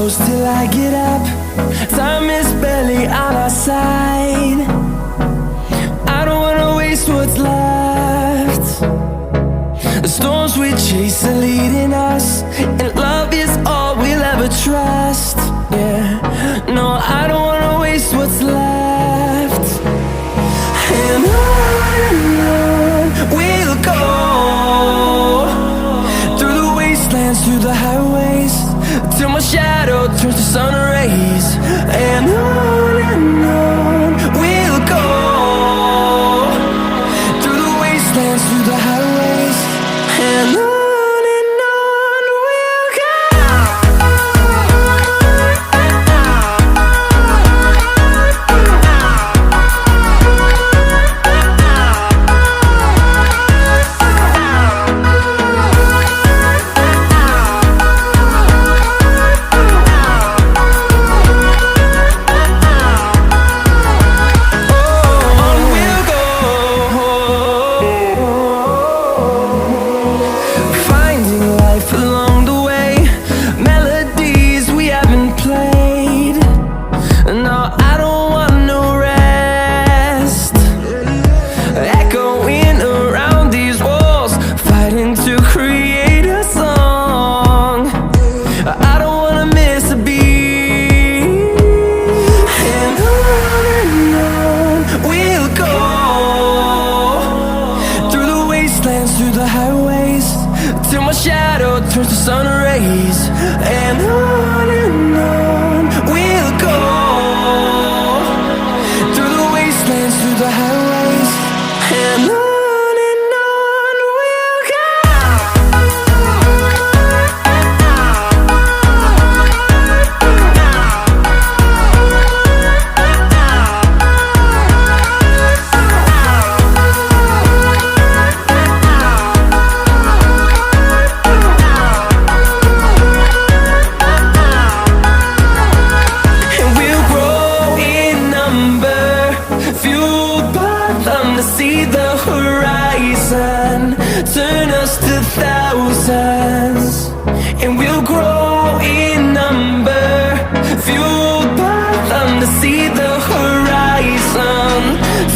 close till I get up. Time is barely on our side. I don't wanna waste what's left. The storms we chase are leading us, and love is all we'll ever trust. Yeah, no, I don't wanna waste what's left. And on we'll go, through the wastelands, through the highways, till my shadow turns to sun rays. And on we'll go, through the wastelands, through the highways, and on we'll go. Through the highways, till my shadow turns to sun rays. And on we'll go, through the wastelands, through the highways, and on we'll go. To see the horizon turn us to thousands, and we'll grow in number, fueled by them. To see the horizon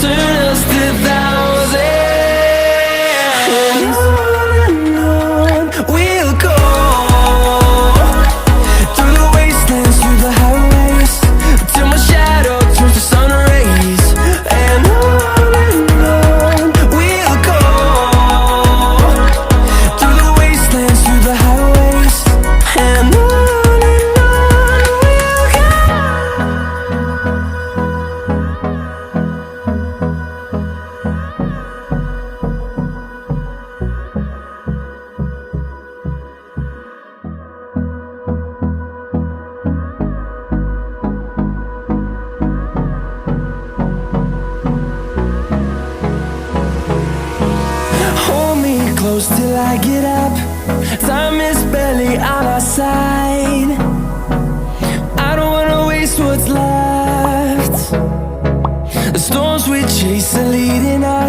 turn us to thousands, and on we'll go, through the wastelands, through the highways, till my shadow turns to sun rays. And close till I get up. Time is barely on our side. I don't wanna waste what's left. The storms we chase are leading us.